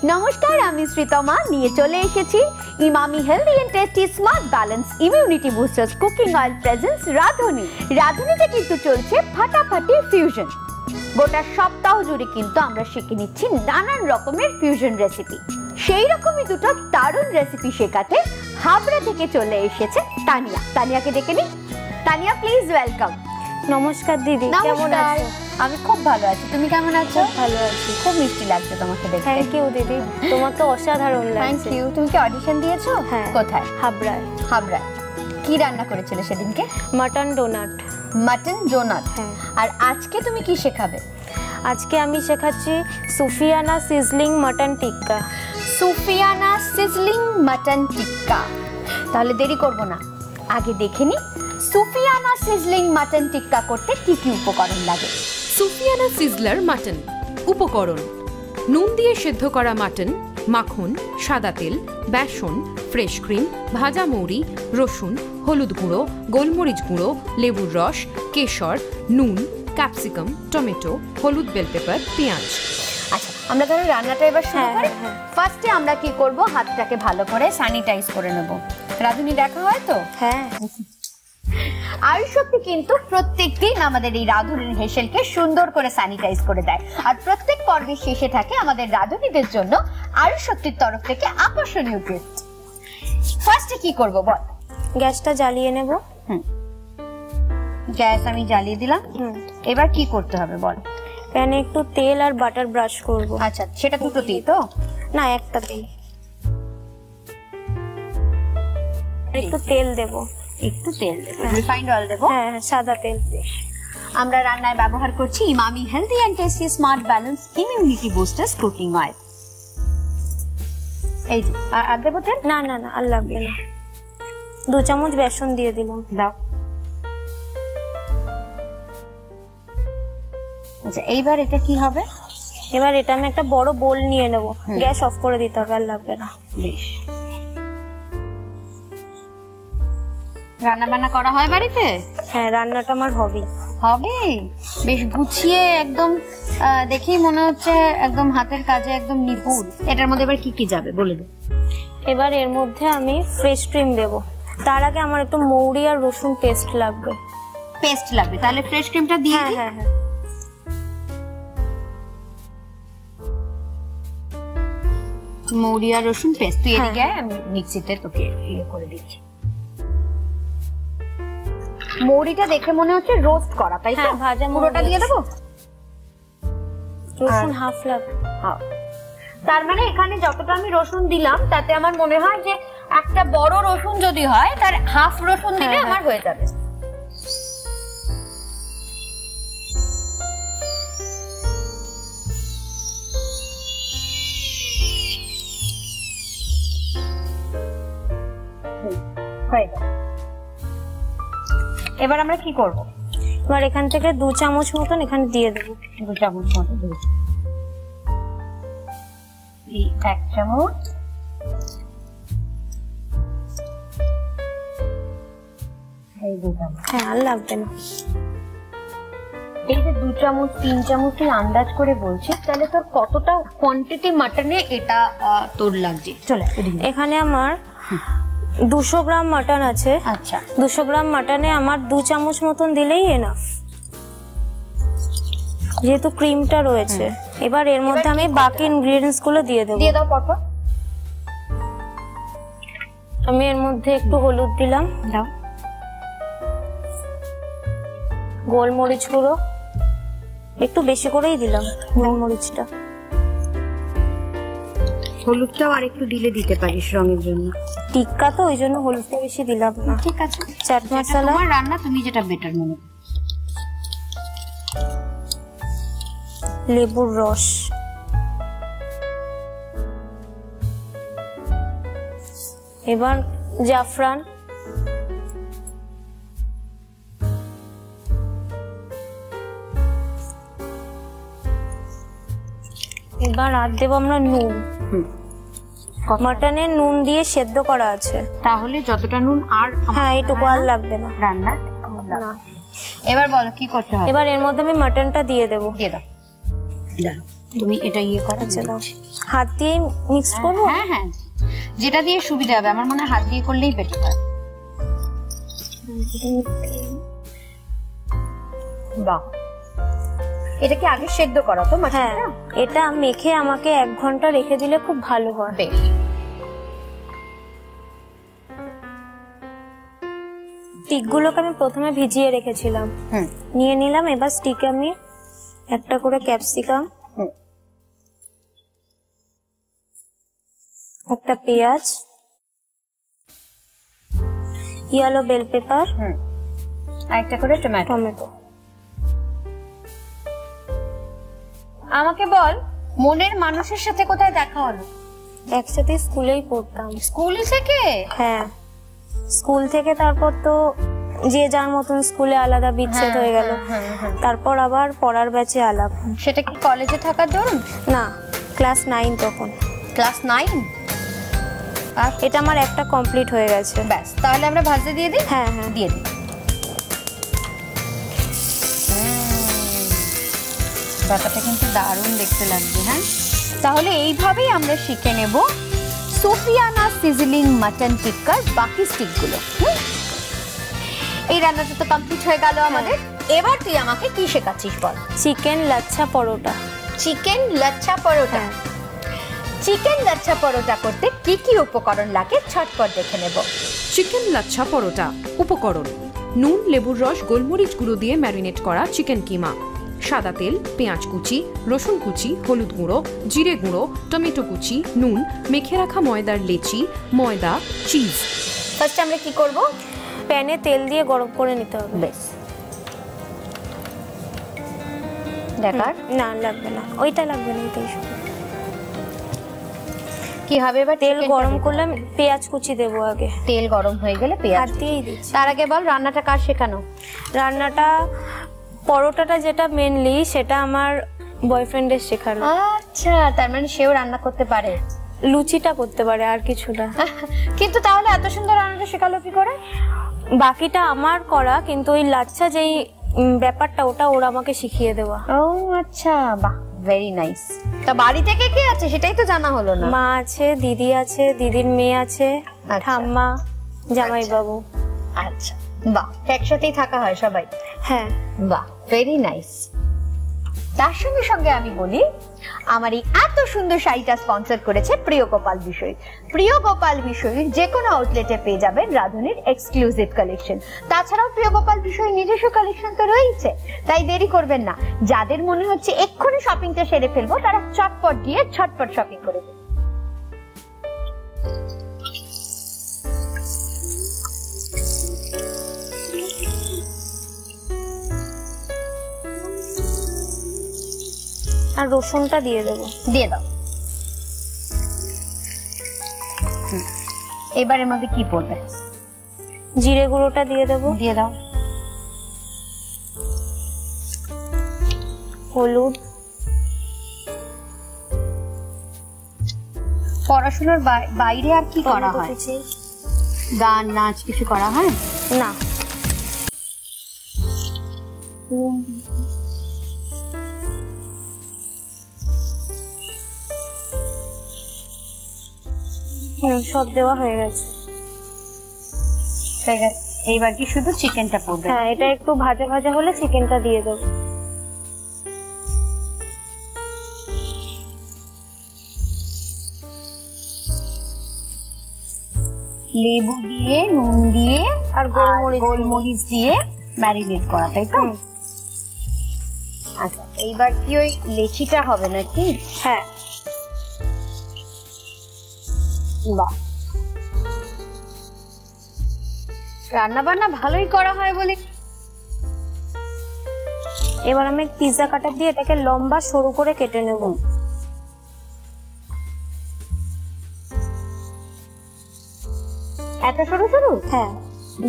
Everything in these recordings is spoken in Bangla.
নমস্কার, আমি শ্রীতমা নিয়ে চলে এসেছি Emami healthy and tasty smart balance immunity boosters cooking oil presents Radhuni. রাঁধুনিতে কিন্তু চলছে ফাটাফাটি ফিউশন। গোটা সপ্তাহ জুড়ে কিন্তু আমরা শিখে নিচ্ছি নানান রকমের ফিউশন রেসিপি। সেই রকমই দুটো দারুণ রেসিপি শেখাতে হাবড়া থেকে চলে এসেছে তানিয়া। তানিয়াকে ডেকে নিই। Tania, please welcome. নমস্কার দিদি, কেমন আছো? আমি খুব ভালো আছি, তুমি কেমন আছো? ভালো আছি। খুব মিষ্টি লাগছে তোমাকে দেখতে। থ্যাংক ইউ দিদি, তোমার তো অসাধারণ লাগছে। Thank you. তুমি কি অডিশন দিয়েছো? হ্যাঁ। কোথায়? হাবড়ায়। হাবড়ায়। কি রান্না করেছিলে সেদিনকে? Mutton donut. Mutton donut. হ্যাঁ। আর আজকে তুমি কি শেখাবে? আজকে আমি শেখাচ্ছি Sufiyana sizzling mutton tikka. Sufiyana sizzling mutton tikka. তাহলে দেরি করব না, আগে দেখে নি সুফিয়ানা সিজলিং মাটন টিক্কা করতে কি কি উপকরণ লাগে। সুফিয়ানা সিজলার মাটন। উপকরণ: নুন দিয়ে সেদ্ধ করা মাটন, মাখন, সাদা তেল, বেসন, ফ্রেশ ক্রিম, ভাজা মৌরি, রসুন, হলুদ গুঁড়ো, গোলমরিচ গুঁড়ো, লেবুর রস, কেশর, নুন, ক্যাপসিকাম, টমেটো, হলুদ, বেল পেপার, পেঁয়াজ। আচ্ছা, আমরা তাহলে রান্নাটা এবার শুরু করি। ফার্স্টে আমরা কি করব, হাতটাকে ভালো করে স্যানিটাইজ করে নেব। রাঁধুনি দেখা হয় তো? হ্যাঁ। আয়ুষ শক্তি কিন্তু প্রত্যেকদিন আমাদের এই রাঁধুনির হেসেলকে সুন্দর করে স্যানিটাইজ করে দেয়। আর প্রত্যেক পর্বের শেষে থাকে আমাদের রাঁধুনিদের জন্য আয়ুষ শক্তির তরফ থেকে আকর্ষণীয় গিফট। ফার্স্টে কি করব বল? গ্যাসটা জ্বালিয়ে নেব। গ্যাস আমি জ্বালিয়ে দিলাম। এবার কি করতে হবে বল? প্যানে একটু তেল আর বাটার ব্রাশ করব। আচ্ছা, সেটা দুটোতেই তো? না, একটাতেই। একটু তেল দেব। একটু তেল দেব। রিফাইন্ড অয়েল দেব? হ্যাঁ, সাদা তেল। আমরা রান্নায় ব্যবহার করছি Emami healthy and tasty smart balance immunity boosters cooking oil. এই যে, আর দেব তেল? না না না, আর লাগবে না। 2 চামচ বেসন দিয়ে দিলাম। দাও। আচ্ছা, এইবার এটা কি হবে? এবার এটা আমি একটা বড় বোল নিয়ে নেব। গ্যাস অফ করে দিতে হবে, আর লাগবে না। বেশ। রান্না বান্না করা হয় বাড়িতে? হ্যাঁ, রান্নাটা আমার হবি। হবে? বেশ গুছিয়ে একদম দেখেই মনে হচ্ছে একদম হাতের কাজে একদম নিপুণ। এটার মধ্যে এবার কি কি যাবে বলে দাও। এবার এর মধ্যে আমি ফ্রেশ ক্রিম দেব। তার আগে আমার একটু মৌরি আর রসুন পেস্ট লাগবে। পেস্ট লাগবে? তাহলে ফ্রেশ ক্রিমটা দিয়ে দিই। হ্যাঁ হ্যাঁ। মৌরি আর রসুন পেস্ট তুই এদিকে আয়, আমি মিক্সিতে তোকে ইয়ে করে দিচ্ছি। মৌরিটা দেখে মনে হচ্ছে রোস্ট করা, তাই তো? হ্যাঁ, ভাজা পুরোটা দিয়ে দেবো? রসুন হাফ লাগবে। হ্যাঁ। তার মানে এখানে যতটা আমি রসুন দিলাম তাতে আমার মনে হয় যে একটা বড় রসুন যদি হয় তার হাফ রসুন দিলে আমার হয়ে যাবে। এবার আমরা কি করব? এবার এখান থেকে 2 চামচ মতন এখানে দিয়ে দেবো। 2 চামচ মতো দেব। 1 চামচ। এই 2 চামচ। হ্যাঁ, আর লাগবে না। এই যে 2 চামচ 3 চামচ তুই আন্দাজ করে বলছিস, তাহলে তোর কতটা কোয়ান্টিটি মাটনে এটা তোর লাগছে? চলে এখানে আমার 200 গ্রাম মাটন আছে। আচ্ছা, 200 গ্রাম মাটনে আমার 2 চামচ মতন দিলেই এনাফ, যেহেতু ক্রিমটা রয়েছে। এবার এর মধ্যে আমি বাকি ইনগ্রেডিয়েন্টস গুলো দিয়ে দেবো। দিয়ে দাও পরপর। আমি এর মধ্যে একটু হলুদ দিলাম। দাও। গোলমরিচ গুঁড়ো একটু বেশি করেই দিলাম। গোলমরিচটা, হলুদটাও আর একটু দিলে দিতে পারিস রঙের জন্য। টিক্কা তো ওই জন্য হলুদটা বেশি দিলাম না। ঠিক আছে। চাট মশলা, তোমার রান্না, তুমি যেটা বেটার মনে করো। লেবুর রস, এবার জাফরান, এবার আর দেবো আমরা নুন। মাটনে নুন দিয়ে সেদ্ধ করা আছে, তাহলে যতটা নুন আর হ্যাঁ এইটুকু আর লাগবে না রান্না না। এবার বলো কি করতে হবে? এবার এর মধ্যে আমি মাটনটা দিয়ে দেবো। দিয়ে দাও। তুমি এটা ইয়ে করা দাও, হাত দিয়ে মিক্স করবো। হ্যাঁ হ্যাঁ, যেটা দিয়ে সুবিধা হবে, আমার মনে হয় হাত দিয়ে করলেই বেটার হয়। বাহ, এটা কি আগে সেদ্ধ করা তো? হ্যাঁ, এটা মেখে আমাকে 1 ঘন্টা রেখে দিলে খুব ভালো হয়। বেশ, স্টিকগুলোকে আমি প্রথমে ভিজিয়ে রেখেছিলাম, নিয়ে নিলাম। এবার স্টিকে আমি একটা করে ক্যাপসিকাম, একটা পেঁয়াজ, ইয়েলো বেল পেপার, আর একটা করে টমেটো। আমাকে বল, মনের মানুষের সাথে কোথায় দেখা হলো? একসাথে স্কুলেই পড়তাম। স্কুল থেকে? হ্যাঁ, স্কুল থেকে তারপর তো যে যার মতন স্কুলে আলাদা বিচ্ছেদ হয়ে গেল, তারপর আবার পড়ার ব্যাচে আলাপ। সেটা কি কলেজে থাকার দরুন? না, ক্লাস 9 তখন। ক্লাস 9? আর এটা আমার একটা কমপ্লিট হয়ে গেছে। ব্যাস, তাহলে আমরা ভাজতে দিয়ে দিই। হ্যাঁ হ্যাঁ, দিয়ে দিই। ব্যাপারটা কিন্তু দারুণ দেখতে লাগছে। হ্যাঁ, তাহলে এইভাবেই আমরা শিখে নেব সুফিয়ানা সিজলিং মাটন টিক্কার বাকি স্টিকগুলো। এই রান্নাটা তো কমপ্লিট হয়ে গেল আমাদের। এবার তুই আমাকে কি শেখাচ্ছিস বল? Chicken lachha paratha. Chicken lachha paratha. Chicken lachha paratha করতে কি কি উপকরণ লাগে ঝটপট দেখে নেব। চিকেন লাচ্ছা পরোটা। উপকরণ: নুন, লেবুর রস, গোলমরিচ গুঁড়ো দিয়ে ম্যারিনেট করা চিকেন কিমা, সাদা তেল, পেঁয়াজ কুচি, রসুন কুচি, হলুদ গুঁড়ো, জিরে গুঁড়ো, টমেটো কুচি, নুন, মেখে রাখা ময়দার লেচি, ময়দা, চিজ। ফার্স্ট আমরা কি করব? প্যানে তেল দিয়ে গরম করে নিতে হবে। বেশ, দেখার না লাগবে না, ওইটা লাগবে না, এটাই শুধু। কি হবে এবার? তেল গরম করলে পেঁয়াজ কুচি দেবো আগে। তেল গরম হয়ে গেলে পেঁয়াজ হাত দিয়েই দিচ্ছি। তার আগে বল, রান্নাটা কার শেখানো? রান্নাটা, পরোটাটা যেটা মেনলি, সেটা আমার বয়ফ্রেন্ডের শেখানো। আচ্ছা, তার মানে সেও রান্না করতে পারে। লুচিটা করতে পারে, আর কিছু না। কিন্তু তাহলে এত সুন্দর রান্নাটা শেখালো কি করে? বাকিটা আমার করা, কিন্তু ওই লাচ্ছা যেই ব্যাপারটা, ওটা ওরা আমাকে শিখিয়ে দেওয়া। ও আচ্ছা, বাহ, ভেরি নাইস। তা বাড়ি থেকে কে আছে সেটাই তো জানা হলো না। মা আছে, দিদি আছে, দিদির মেয়ে আছে, ঠাম্মা, জামাইবাবু। আচ্ছা, বাহ, একসাথেই থাকা হয় সবাই? হ্যাঁ। বাহ, ভেরি নাইস। তার সঙ্গে সঙ্গে আমি বলি, আমার এই এত সুন্দর শাড়িটা স্পন্সর করেছে প্রিয় গোপাল বিষয়। প্রিয় গোপাল বিষয়ের যে কোনো আউটলেটে পেয়ে যাবেন রাধুনির এক্সক্লুসিভ কালেকশন। তাছাড়াও প্রিয় গোপাল বিষয়ের নিজস্ব কালেকশন তো রয়েছে, তাই দেরি করবেন না। যাদের মনে হচ্ছে এক্ষুনি শপিংটা সেরে ফেলবো, তারা চটপট গিয়ে ঝটপট শপিং করে দেবে। আর রসুনটা দিয়ে দেবো। দিয়ে দাও। এবারের মধ্যে কি পড়বে? জিরে গুঁড়োটা দিয়ে দেবো। দিয়ে দাও। হলুদ। পড়াশোনার বাইরে আর কি করা হয়? গান, নাচ কিছু করা হয় না? সব দেওয়া হয়ে গেছে। এইবার কি শুধু চিকেনটা পড়বে? হ্যাঁ, এটা একটু ভাজা ভাজা হলে চিকেনটা দিয়ে দেবো। লেবু দিয়ে, নুন দিয়ে আর গোলমরিচ দিয়ে ম্যারিনেট করা, তাই তো? আচ্ছা, এইবার কি ওই লেচিটা হবে নাকি? হ্যাঁ। বাহ, রান্না বান্না ভালোই করা হয় বলে। এবার আমি পিৎজা কাটার দিয়ে এটাকে লম্বা সরু করে কেটে নেব। এত সরু সরু? হ্যাঁ,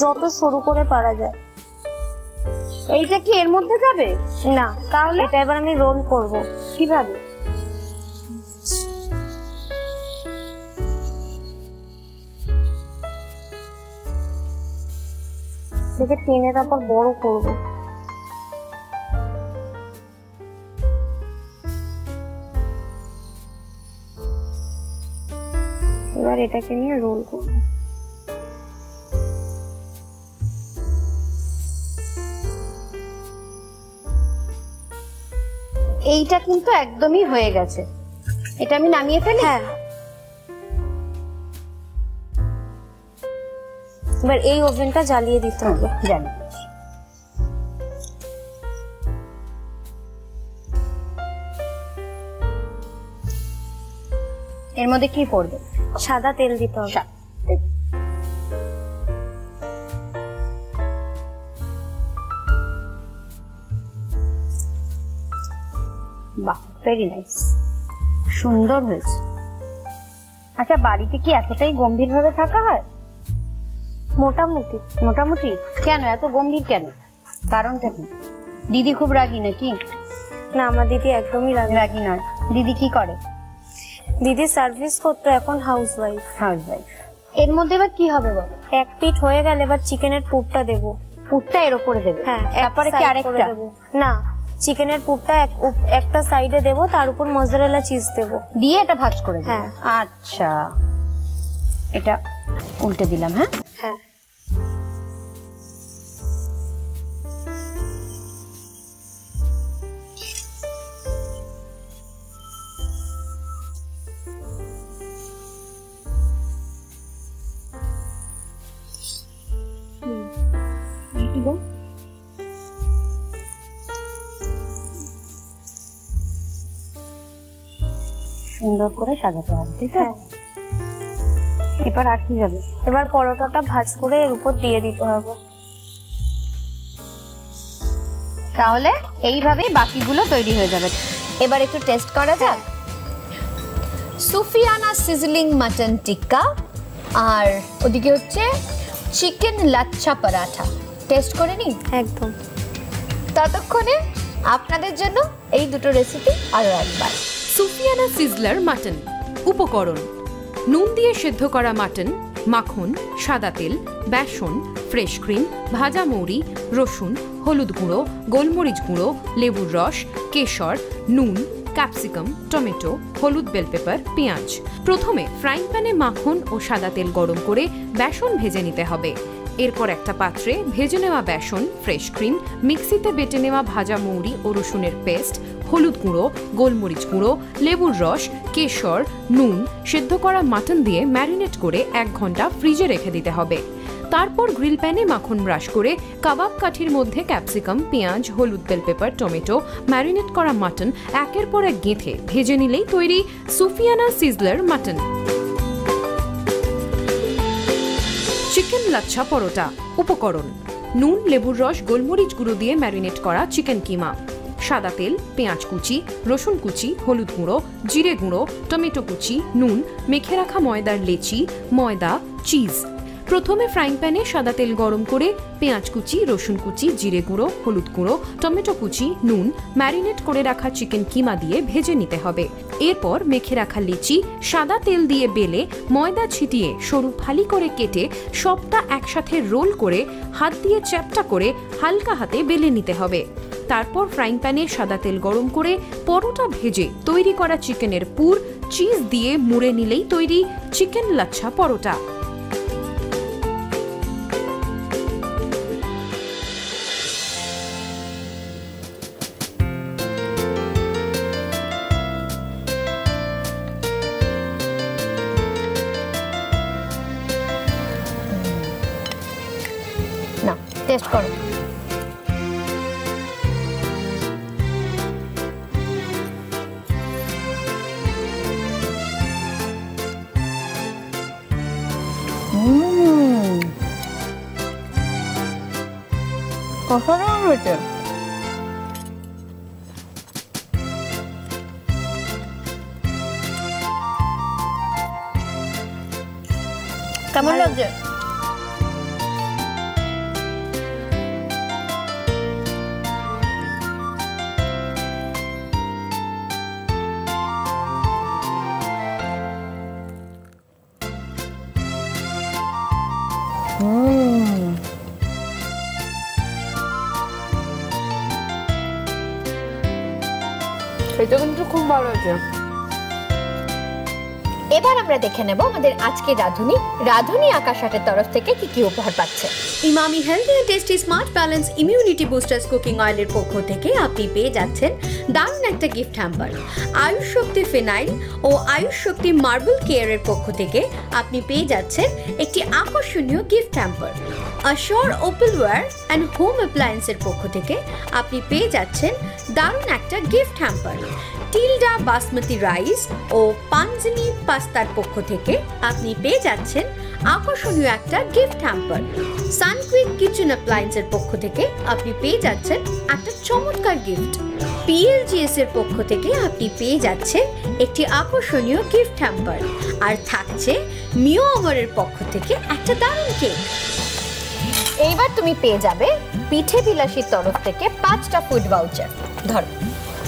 যত সরু করে পারা যায়। এইটা কি এর মধ্যে যাবে? না, তাহলে এটা এবার আমি রোল করব। কিভাবে? দেখে টেনে তারপর বড় করব। এবার এটাকে নিয়ে রোল করব। এইটা কিন্তু একদমই হয়ে গেছে, এটা আমি নামিয়ে ফেলি। হ্যাঁ, এবার এই ওভেনটা জ্বালিয়ে দিতে হবে। জানি। এর মধ্যে কি পড়বে? সাদা তেল দিতে হবে। বাহ, ভেরি নাইস, সুন্দর হয়েছে। আচ্ছা, বাড়িতে কি এতটাই গম্ভীর ভাবে থাকা হয়? মোটামুটি। মোটামুটি কেন এত গম্ভীর কেন? কারণটা কি? দিদি খুব রাগী নাকি? না, আমার দিদি একদমই রাগী নয়। দিদি কি করে? দিদি সার্ভিস করতো, এখন হাউসওয়াইফ। হাউসওয়াইফ। এর মধ্যে এবার কি হবে বলো? এক পিঠ হয়ে গেলে এবার চিকেনের পুরটা দেবো। পুরটা এর উপরে দেবে? হ্যাঁ, তারপরে কি আরেকটা? না, চিকেনের পুরটা একটা সাইডে দেবো, তার উপর মজরেলা চিজ দেবো, দিয়ে এটা ভাঁজ করে দেবো। হ্যাঁ। আচ্ছা, এটা উল্টে দিলাম। হ্যাঁ হ্যাঁ। সুন্দর করে সাজাতে হবে, ঠিক আছে? এবার আর কি যাবে? এবার পরোটাটা ভাঁজ করে এর উপর দিয়ে দিতে হবে। তাহলে এইভাবেই বাকিগুলো তৈরি হয়ে যাবে। এবার একটু টেস্ট করা যাক। সুফিয়ানা সিজলিং মাটন টিক্কা আর ওদিকে হচ্ছে চিকেন লাচ্ছা পরাঠা। টেস্ট করে নিই। একদম। ততক্ষণে আপনাদের জন্য এই দুটো রেসিপি আরো একবার। সুফিয়ানা সিজলার মাটন। উপকরণ: নুন দিয়ে সেদ্ধ করা মাটন, মাখন, সাদা তেল, বেসন, ফ্রেশ ক্রিম, ভাজা মৌরি, রসুন, হলুদ গুঁড়ো, গোলমরিচ গুঁড়ো, লেবুর রস, কেশর, নুন, ক্যাপসিকাম, টমেটো, হলুদ, বেল পেপার, পেঁয়াজ। প্রথমে ফ্রাইং প্যানে মাখন ও সাদা তেল গরম করে বেসন ভেজে নিতে হবে। এরপর একটা পাত্রে ভেজে নেওয়া বেসন, ফ্রেশ ক্রিম, মিক্সিতে বেটে নেওয়া ভাজা মৌরি ও রসুনের পেস্ট, হলুদ গুঁড়ো, গোলমরিচ গুঁড়ো, লেবুর রস, কেশর, নুন, সেদ্ধ করা মাটন দিয়ে ম্যারিনেট করে 1 ঘন্টা ফ্রিজে রেখে দিতে হবে। তারপর গ্রিল প্যানে মাখন ব্রাশ করে কাবাব কাঠির মধ্যে ক্যাপসিকাম, পেঁয়াজ, হলুদ, বেল পেপার, টমেটো, ম্যারিনেট করা মাটন একের পর এক গেঁথে ভেজে নিলেই তৈরি সুফিয়ানা sizzler mutton. Chicken lachha paratha. উপকরণ: নুন, লেবুর রস, গোলমরিচ গুঁড়ো দিয়ে ম্যারিনেট করা চিকেন কিমা, সাদা তেল, পেঁয়াজ কুচি, রসুন কুচি, হলুদ গুঁড়ো, জিরে গুঁড়ো, টমেটো কুচি, নুন, মেখে রাখা ময়দার লেচি, ময়দা, চিজ। প্রথমে ফ্রাইং প্যানে সাদা তেল গরম করে পেঁয়াজ কুচি, রসুন কুচি, জিরে গুঁড়ো, হলুদ গুঁড়ো, টমেটো কুচি, নুন, ম্যারিনেট করে রাখা চিকেন কিমা দিয়ে ভেজে নিতে হবে। এরপর মেখে রাখা লিচি সাদা তেল দিয়ে বেলে ময়দা ছিটিয়ে সরু ফালি করে কেটে সবটা একসাথে রোল করে হাত দিয়ে চ্যাপটা করে হালকা হাতে বেলে নিতে হবে। তারপর ফ্রাইং প্যানে সাদা তেল গরম করে পরোটা ভেজে তৈরি করা চিকেনের পুর চিজ দিয়ে মুড়ে নিলেই তৈরি চিকেন লাচ্ছা পরোটা। না, টেস্ট করো। অসাধারণ হয়েছে। কেমন লাগছে? এটা কিন্তু খুব ভালো হয়েছে। এবার আমরা দেখে নেব আমাদের আজকে রাধুনি আকাশ হাটের তরফ থেকে কি কি উপহার পাচ্ছে। Emami healthy and tasty smart balance immunity boosters cooking অয়েলের পক্ষ থেকে আপনি পেয়ে যাচ্ছেন দারুণ একটা gift hamper. Ayush Shakti phenyl ও আয়ুষ শক্তি মার্বেল কেয়ারের পক্ষ থেকে আপনি পেয়ে যাচ্ছেন একটি আকর্ষণীয় গিফট হ্যাম্পার। অশোর ওপেলওয়্যার অ্যান্ড হোম অ্যাপ্লায়েন্সের পক্ষ থেকে আপনি পেয়ে যাচ্ছেন দারুণ একটা gift hamper. Tilda basmati rice ও পাঞ্জনি পাস্তার পক্ষ থেকে আপনি পেয়ে যাচ্ছেন আকর্ষণীয় একটা গিফট হ্যাম্পার। সানকুইক কিচেন অ্যাপ্লায়েন্সের পক্ষ থেকে আপনি পেয়ে যাচ্ছেন একটা চমৎকার গিফট। পিএলজিএস এর পক্ষ থেকে আপনি পেয়ে যাচ্ছেন একটি আকর্ষণীয় গিফট হ্যাম্পার। আর থাকছে মিও অমরের পক্ষ থেকে একটা দারুণ কেক। এইবার তুমি পেয়ে যাবে পিঠে বিলাসীর তরফ থেকে 5টা ফুড ভাউচার। ধরো।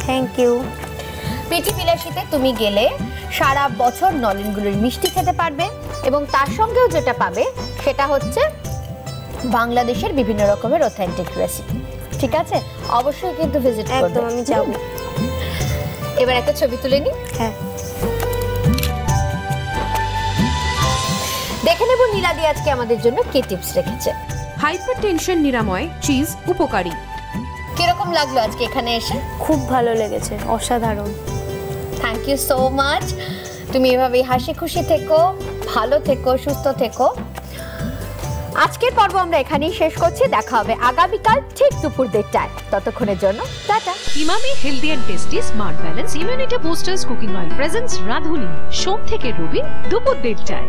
Thank you. পিঠে বিলাসীতে তুমি গেলে সারা বছর নলেনগুলোর মিষ্টি খেতে পারবে এবং তার সঙ্গেও যেটা পাবে সেটা হচ্ছে বাংলাদেশের বিভিন্ন রকমের অথেন্টিক রেসিপি। ঠিক আছে, অবশ্যই কিন্তু ভিজিট করবে। একদম, আমি যাব। এবার একটা ছবি তুলে নি। হ্যাঁ, দেখে নেব নীলাদি আজকে আমাদের জন্য কি টিপস রেখেছে। হাইপারটেনশন নিরাময় চিজ উপকারী। কিরকম লাগলো আজকে এখানে এসে? খুব ভালো লেগেছে, অসাধারণ। Thank you so much. তুমি এভাবেই হাসি খুশি থেকো, ভালো থেকো, সুস্থ থেকো। আজকের পর্ব আমরা এখানেই শেষ করছি। দেখা হবে আগামীকাল ঠিক দুপুর 1টায়। ততক্ষণের জন্য tata. Emami healthy and tasty smart balance immunity boosters cooking oil presents Radhuni, সোম থেকে রবি দুপুর 1টায়।